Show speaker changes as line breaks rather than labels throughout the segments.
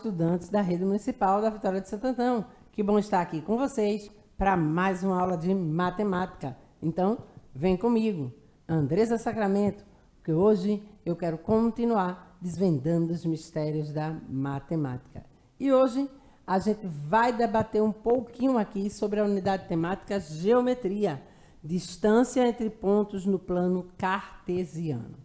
estudantes da Rede Municipal da Vitória de Santo Antão. Que bom estar aqui com vocês para mais uma aula de matemática. Então, vem comigo, Andressa Sacramento, porque hoje eu quero continuar desvendando os mistérios da matemática. E hoje a gente vai debater um pouquinho aqui sobre a unidade temática geometria, distância entre pontos no plano cartesiano.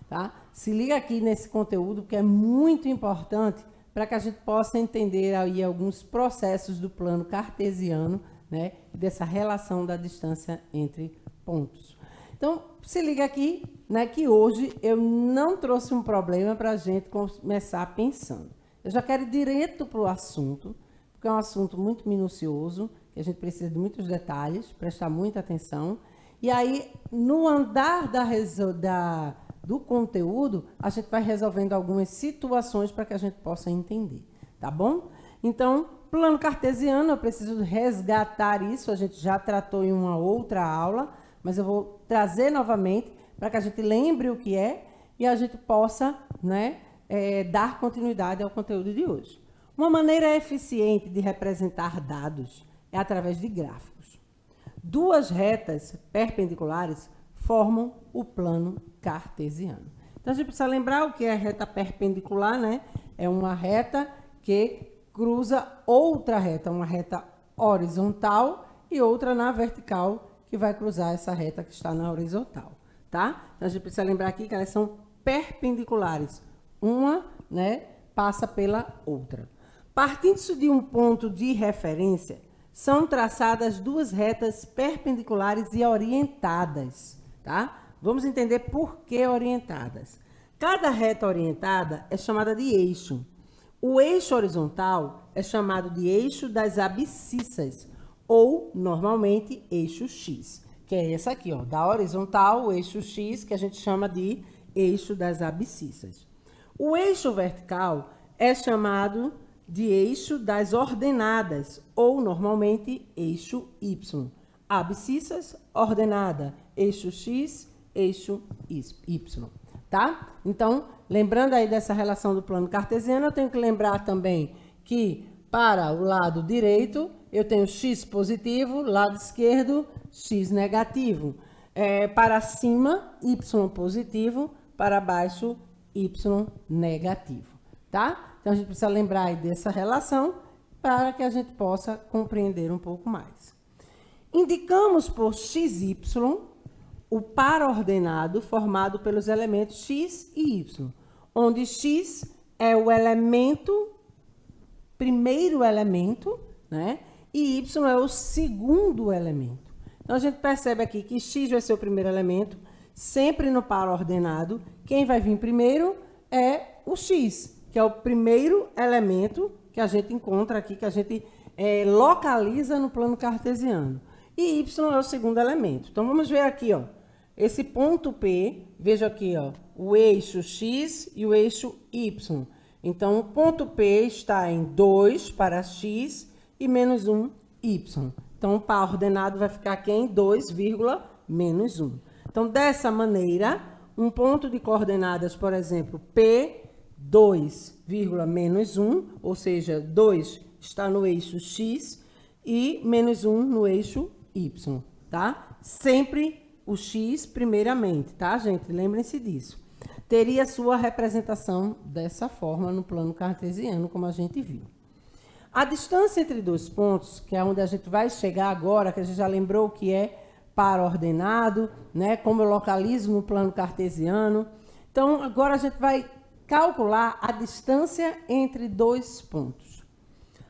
Tá? Se liga aqui nesse conteúdo, que é muito importante para que a gente possa entender aí alguns processos do plano cartesiano, né, dessa relação da distância entre pontos. Então, se liga aqui, né, que hoje eu não trouxe um problema para a gente começar pensando. Eu já quero ir direto para o assunto, porque é um assunto muito minucioso, que a gente precisa de muitos detalhes, prestar muita atenção. E aí, no andar do conteúdo, a gente vai resolvendo algumas situações para que a gente possa entender, tá bom? Então, plano cartesiano, eu preciso resgatar isso, a gente já tratou em uma outra aula, mas eu vou trazer novamente para que a gente lembre o que é e a gente possa, né, dar continuidade ao conteúdo de hoje. Uma maneira eficiente de representar dados é através de gráficos. Duas retas perpendiculares formam o plano cartesiano. Então, a gente precisa lembrar o que é reta perpendicular, né? É uma reta que cruza outra reta, uma reta horizontal e outra na vertical, que vai cruzar essa reta que está na horizontal, tá? Então, a gente precisa lembrar aqui que elas são perpendiculares. Uma, né, passa pela outra. Partindo de um ponto de referência, são traçadas duas retas perpendiculares e orientadas, tá? Vamos entender por que orientadas. Cada reta orientada é chamada de eixo. O eixo horizontal é chamado de eixo das abscissas, ou, normalmente, eixo X, que é essa aqui, ó, da horizontal, o eixo X, que a gente chama de eixo das abscissas. O eixo vertical é chamado de eixo das ordenadas, ou, normalmente, eixo Y. Abscissas, ordenada, eixo X, eixo Y, tá? Então, lembrando aí dessa relação do plano cartesiano, eu tenho que lembrar também que para o lado direito, eu tenho X positivo, lado esquerdo, X negativo. Para cima, Y positivo, para baixo, Y negativo, tá? Então, a gente precisa lembrar aí dessa relação para que a gente possa compreender um pouco mais. Indicamos por XY o par ordenado formado pelos elementos X e Y, onde X é o primeiro elemento, né? E Y é o segundo elemento. Então, a gente percebe aqui que X vai ser o primeiro elemento, sempre no par ordenado. Quem vai vir primeiro é o X, que é o primeiro elemento que a gente encontra aqui, que a gente localiza no plano cartesiano. E Y é o segundo elemento. Então, vamos ver aqui, ó, esse ponto P, veja aqui, ó, o eixo X e o eixo Y. Então, o ponto P está em 2 para X e menos 1, Y. Então, o par ordenado vai ficar aqui em 2, menos 1. Então, dessa maneira, um ponto de coordenadas, por exemplo, P, 2, menos 1, ou seja, 2 está no eixo X e menos 1 no eixo Y, tá? Sempre o X primeiramente, tá, gente? Lembrem-se disso. Teria sua representação dessa forma no plano cartesiano, como a gente viu. A distância entre dois pontos, que é onde a gente vai chegar agora, que a gente já lembrou que é par ordenado, né? Como eu localizo no plano cartesiano. Então, agora a gente vai calcular a distância entre dois pontos.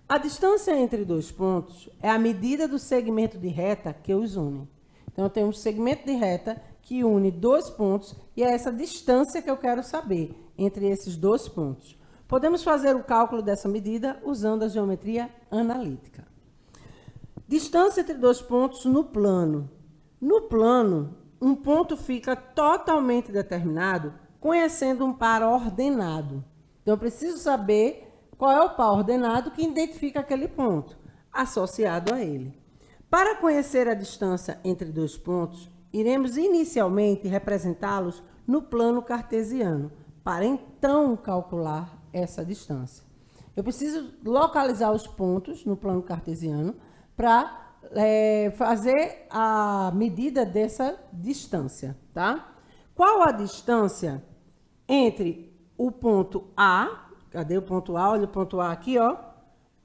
A distância entre dois pontos é a medida do segmento de reta que os une. Então, eu tenho um segmento de reta que une dois pontos e é essa distância que eu quero saber entre esses dois pontos. Podemos fazer o cálculo dessa medida usando a geometria analítica. Distância entre dois pontos no plano. No plano, um ponto fica totalmente determinado conhecendo um par ordenado. Então, eu preciso saber qual é o par ordenado que identifica aquele ponto, associado a ele. Para conhecer a distância entre dois pontos, iremos inicialmente representá-los no plano cartesiano, para então calcular essa distância. Eu preciso localizar os pontos no plano cartesiano para fazer a medida dessa distância, tá? Qual a distância entre o ponto A, cadê o ponto A? Olha o ponto A aqui, ó.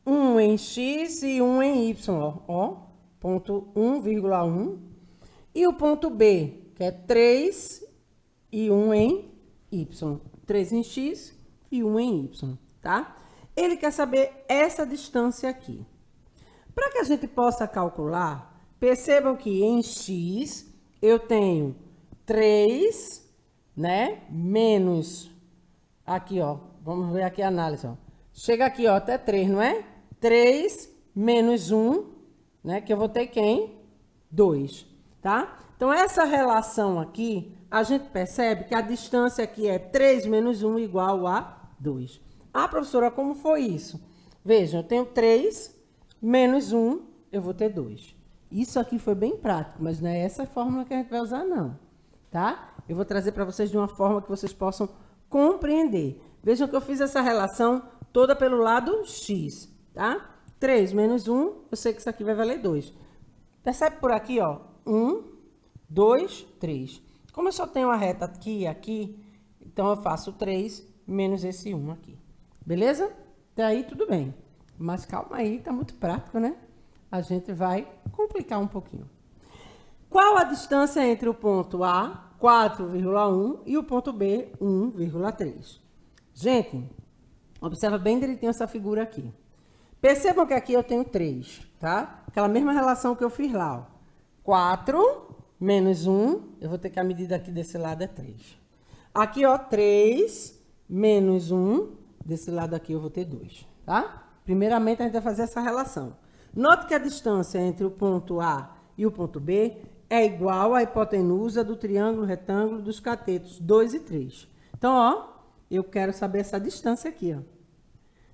1 em x e 1 em y, ó. Ponto 1,1. E o ponto B, que é 3 e 1 em y. 3 em x e 1 em y, tá? Ele quer saber essa distância aqui. Para que a gente possa calcular, percebam que em x eu tenho 3, né? Menos, aqui, ó. Vamos ver aqui a análise, ó. Chega aqui, ó, até 3, não é? 3 menos 1, né? Que eu vou ter quem? 2, tá? Então, essa relação aqui, a gente percebe que a distância aqui é 3 menos 1 igual a 2. Ah, professora, como foi isso? Vejam, eu tenho 3 menos 1, eu vou ter 2. Isso aqui foi bem prático, mas não é essa fórmula que a gente vai usar, não. Tá? Eu vou trazer para vocês de uma forma que vocês possam compreender. Vejam que eu fiz essa relação toda pelo lado x, tá? 3 menos 1, eu sei que isso aqui vai valer 2. Percebe por aqui, ó? 1, 2, 3. Como eu só tenho a reta aqui e aqui, então eu faço 3 menos esse 1 aqui. Beleza? Até aí tudo bem. Mas calma aí, tá muito prático, né? A gente vai complicar um pouquinho. Qual a distância entre o ponto A, 4,1, e o ponto B, 1,3? Gente, observa bem direitinho essa figura aqui. Percebam que aqui eu tenho 3, tá? Aquela mesma relação que eu fiz lá, ó. 4 menos 1, eu vou ter que a medida aqui desse lado é 3. Aqui, ó, 3 menos 1, desse lado aqui eu vou ter 2, tá? Primeiramente, a gente vai fazer essa relação. Note que a distância entre o ponto A e o ponto B é igual à hipotenusa do triângulo retângulo dos catetos 2 e 3. Então, ó, eu quero saber essa distância aqui, ó.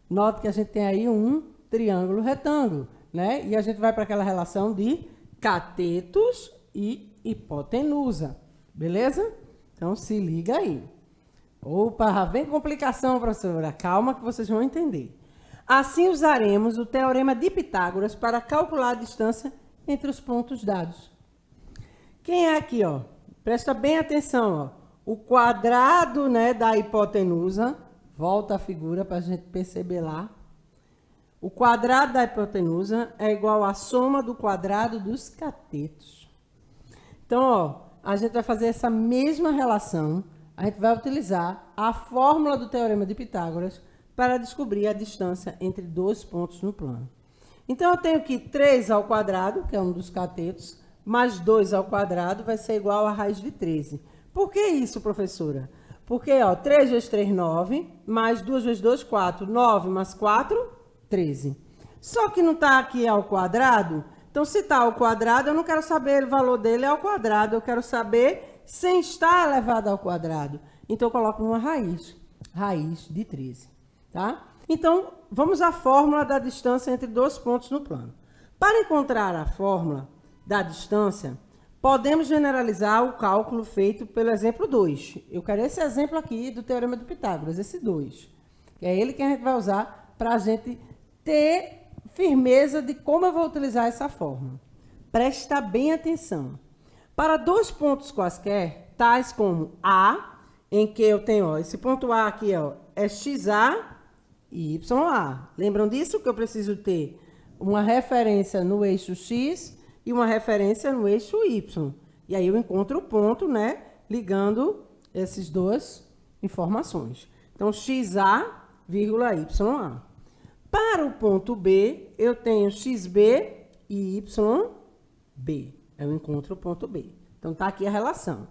Note que a gente tem aí um triângulo retângulo, né? E a gente vai para aquela relação de catetos e hipotenusa, beleza? Então, se liga aí. Opa, vem complicação, professora. Calma que vocês vão entender. Assim, usaremos o teorema de Pitágoras para calcular a distância entre os pontos dados. Quem é aqui, ó? Presta bem atenção, ó. O quadrado, né, da hipotenusa, volta a figura para a gente perceber lá. O quadrado da hipotenusa é igual à soma do quadrado dos catetos. Então, ó, a gente vai fazer essa mesma relação. A gente vai utilizar a fórmula do teorema de Pitágoras para descobrir a distância entre dois pontos no plano. Então, eu tenho que 3 ao quadrado, que é um dos catetos, mais 2 ao quadrado vai ser igual a raiz de 13. Por que isso, professora? Porque, ó, 3 vezes 3, 9, mais 2 vezes 2, 4. 9 mais 4, 13. Só que não está aqui ao quadrado, então se está ao quadrado, eu não quero saber o valor dele ao quadrado, eu quero saber sem estar elevado ao quadrado. Então, eu coloco uma raiz de 13. Tá? Então, vamos à fórmula da distância entre dois pontos no plano. Para encontrar a fórmula da distância, podemos generalizar o cálculo feito pelo exemplo 2. Eu quero esse exemplo aqui do teorema de Pitágoras, esse 2. Que é ele que a gente vai usar para a gente ter firmeza de como eu vou utilizar essa fórmula. Presta bem atenção. Para dois pontos quaisquer, tais como A, em que eu tenho, ó, esse ponto A aqui, ó, é XA e YA. Lembram disso? Que eu preciso ter uma referência no eixo X e uma referência no eixo Y. E aí eu encontro o ponto, né, ligando essas duas informações. Então, XA, YA. Para o ponto B, eu tenho XB e YB. Eu encontro o ponto B. Então, está aqui a relação.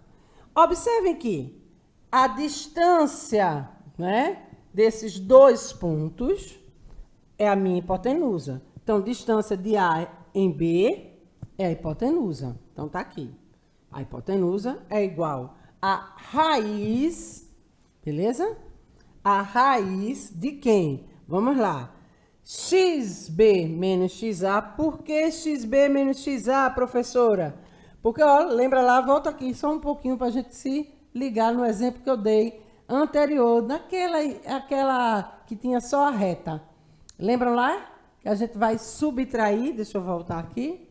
Observem que a distância, né, desses dois pontos é a minha hipotenusa. Então, distância de A em B é a hipotenusa. Então, está aqui. A hipotenusa é igual a raiz, beleza? A raiz de quem? Vamos lá. XB menos XA. Por que XB menos XA, professora? Porque, ó, lembra lá, volta aqui só um pouquinho para a gente se ligar no exemplo que eu dei anterior, aquela que tinha só a reta. Lembram lá que a gente vai subtrair? Deixa eu voltar aqui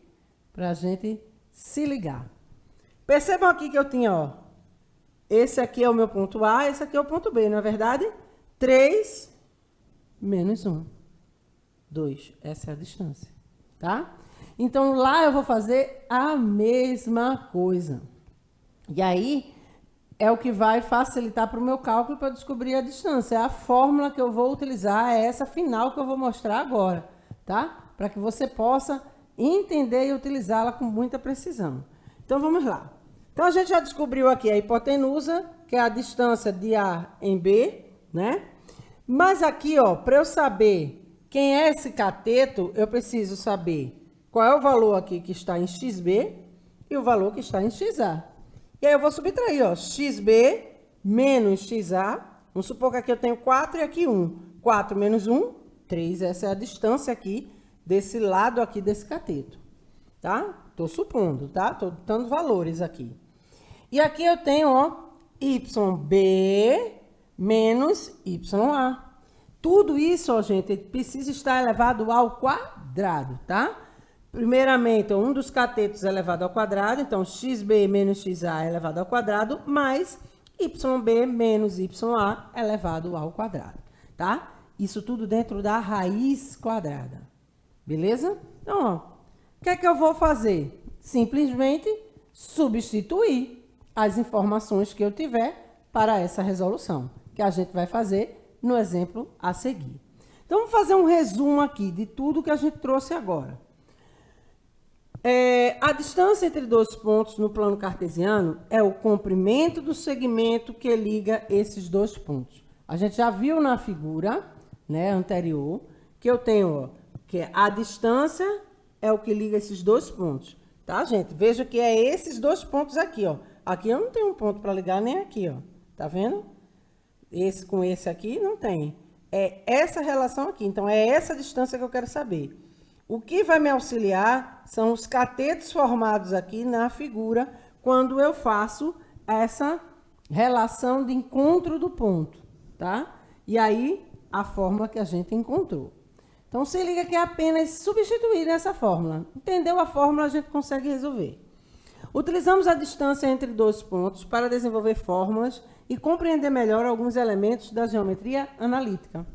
para a gente se ligar. Percebam aqui que eu tinha, ó, esse aqui é o meu ponto A, esse aqui é o ponto B, não é verdade? 3 menos 1. 2. Essa é a distância, tá? Então, lá eu vou fazer a mesma coisa. E aí, é o que vai facilitar para o meu cálculo para descobrir a distância. É a fórmula que eu vou utilizar, é essa final que eu vou mostrar agora, tá? Para que você possa entender e utilizá-la com muita precisão. Então, vamos lá. Então, a gente já descobriu aqui a hipotenusa, que é a distância de A em B, né? Mas aqui, ó, para eu saber quem é esse cateto, eu preciso saber qual é o valor aqui que está em XB e o valor que está em XA. E aí eu vou subtrair, ó, XB menos XA. Vamos supor que aqui eu tenho 4 e aqui 1. 4 menos 1, 3. Essa é a distância aqui, desse lado aqui desse cateto, tá? Estou supondo, tá? Estou dando valores aqui. E aqui eu tenho, ó, YB menos YA. Tudo isso, ó, gente, precisa estar elevado ao quadrado, tá? Primeiramente, um dos catetos é elevado ao quadrado, então XB menos XA é elevado ao quadrado, mais YB menos YA é elevado ao quadrado, tá? Isso tudo dentro da raiz quadrada, beleza? Então, ó, o que é que eu vou fazer? Simplesmente substituir as informações que eu tiver para essa resolução, que a gente vai fazer no exemplo a seguir. Então, vamos fazer um resumo aqui de tudo que a gente trouxe agora. A distância entre dois pontos no plano cartesiano é o comprimento do segmento que liga esses dois pontos. A gente já viu na figura, né, anterior, que eu tenho, ó, que a distância é o que liga esses dois pontos, tá, gente? Veja que é esses dois pontos aqui, ó. Aqui eu não tenho um ponto para ligar nem aqui, ó. Tá vendo? Esse com esse aqui não tem. É essa relação aqui. Então, é essa distância que eu quero saber. O que vai me auxiliar são os catetos formados aqui na figura quando eu faço essa relação de encontro do ponto, tá? E aí, a fórmula que a gente encontrou. Então, se liga que é apenas substituir essa fórmula. Entendeu a fórmula, a gente consegue resolver. Utilizamos a distância entre dois pontos para desenvolver fórmulas e compreender melhor alguns elementos da geometria analítica.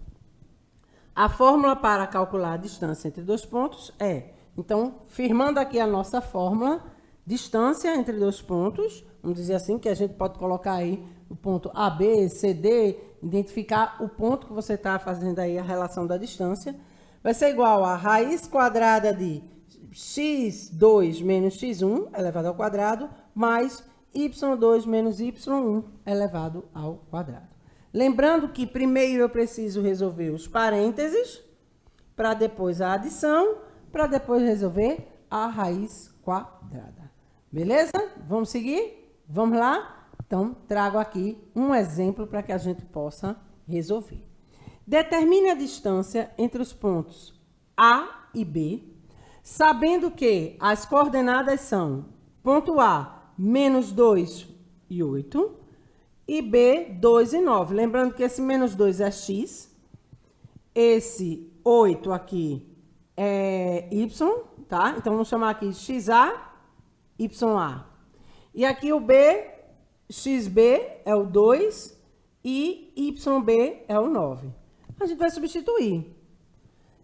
A fórmula para calcular a distância entre dois pontos é, então, firmando aqui a nossa fórmula, distância entre dois pontos, vamos dizer assim, que a gente pode colocar aí o ponto AB, CD, identificar o ponto que você está fazendo aí a relação da distância, vai ser igual a raiz quadrada de x2 menos x1 elevado ao quadrado, mais y2 menos y1 elevado ao quadrado. Lembrando que primeiro eu preciso resolver os parênteses, para depois a adição, para depois resolver a raiz quadrada. Beleza? Vamos seguir? Vamos lá? Então, trago aqui um exemplo para que a gente possa resolver. Determine a distância entre os pontos A e B, sabendo que as coordenadas são ponto A, menos 2 e 8, e B, 2 e 9. Lembrando que esse menos 2 é x, esse 8 aqui é y, tá? Então, vamos chamar aqui xa, ya. E aqui o B, xb é o 2 e yb é o 9. A gente vai substituir.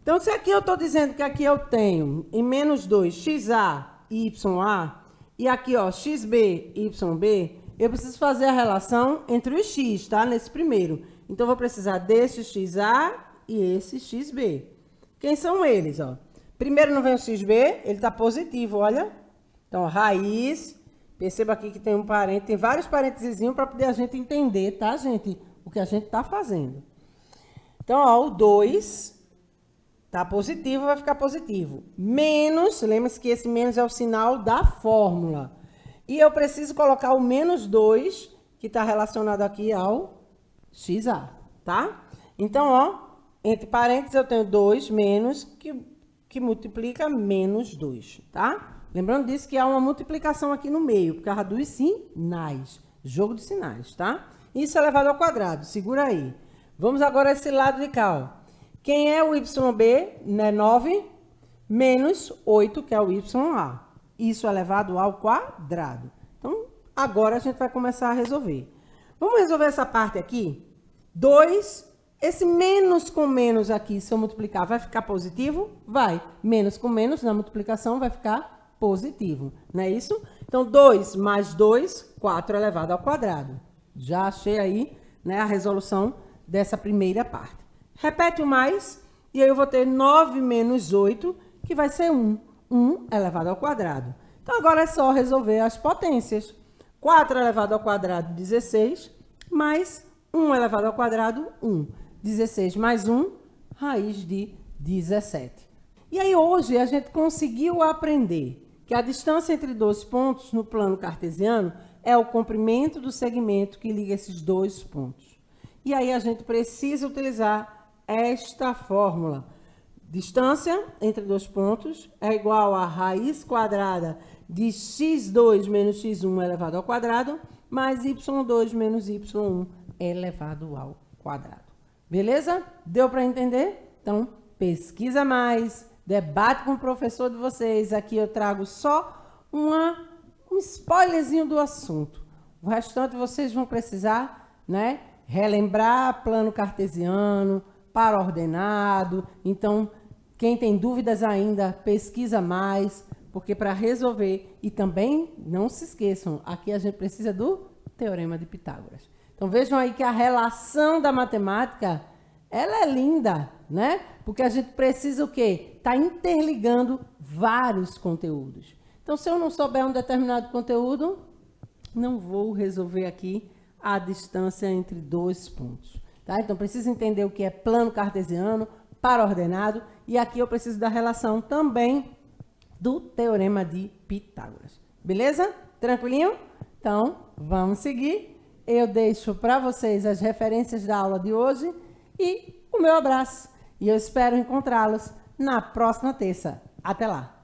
Então, se aqui eu estou dizendo que aqui eu tenho em menos 2 xa e ya, e aqui, ó, xb e yb, eu preciso fazer a relação entre os x, tá? Nesse primeiro. Então, eu vou precisar desse xa e esse xb. Quem são eles, ó? Primeiro não vem o xb, ele está positivo, olha. Então, raiz, perceba aqui que tem um parênteses, tem vários parênteses para poder a gente entender, tá, gente? O que a gente está fazendo. Então, ó, o 2 tá positivo, vai ficar positivo. Menos, lembre-se que esse menos é o sinal da fórmula. E eu preciso colocar o menos 2, que está relacionado aqui ao xa, tá? Então, ó, entre parênteses eu tenho 2 menos, que multiplica menos 2, tá? Lembrando disso que há uma multiplicação aqui no meio, por causa dos sinais. Jogo de sinais, tá? Isso elevado ao quadrado, segura aí. Vamos agora a esse lado de cá, ó. Quem é o YB? Né? 9 menos 8, que é o YA. Isso elevado ao quadrado. Então, agora a gente vai começar a resolver. Vamos resolver essa parte aqui? 2, esse menos com menos aqui, se eu multiplicar, vai ficar positivo? Vai. Menos com menos na multiplicação vai ficar positivo. Não é isso? Então, 2 mais 2, 4 elevado ao quadrado. Já achei aí, né, a resolução dessa primeira parte. Repete o mais, e aí eu vou ter 9 menos 8, que vai ser 1. 1 elevado ao quadrado. Então, agora é só resolver as potências. 4 elevado ao quadrado, 16, mais 1 elevado ao quadrado, 1. 16 mais 1, raiz de 17. E aí, hoje, a gente conseguiu aprender que a distância entre dois pontos no plano cartesiano é o comprimento do segmento que liga esses dois pontos. E aí, a gente precisa utilizar esta fórmula. Distância entre dois pontos é igual a raiz quadrada de x2 menos x1 elevado ao quadrado, mais y2 menos y1 elevado ao quadrado. Beleza? Deu para entender? Então, pesquisa mais, debate com o professor de vocês. Aqui eu trago só um spoilerzinho do assunto. O restante vocês vão precisar, né, relembrar plano cartesiano, par ordenado. Então, quem tem dúvidas ainda, pesquisa mais, porque para resolver, e também não se esqueçam, aqui a gente precisa do Teorema de Pitágoras. Então vejam aí que a relação da matemática, ela é linda, né? Porque a gente precisa o quê? Tá interligando vários conteúdos. Então, se eu não souber um determinado conteúdo, não vou resolver aqui a distância entre dois pontos. Tá? Então, preciso entender o que é plano cartesiano, par ordenado, e aqui eu preciso da relação também do Teorema de Pitágoras. Beleza? Tranquilinho? Então, vamos seguir. Eu deixo para vocês as referências da aula de hoje e o meu abraço. E eu espero encontrá-los na próxima terça. Até lá!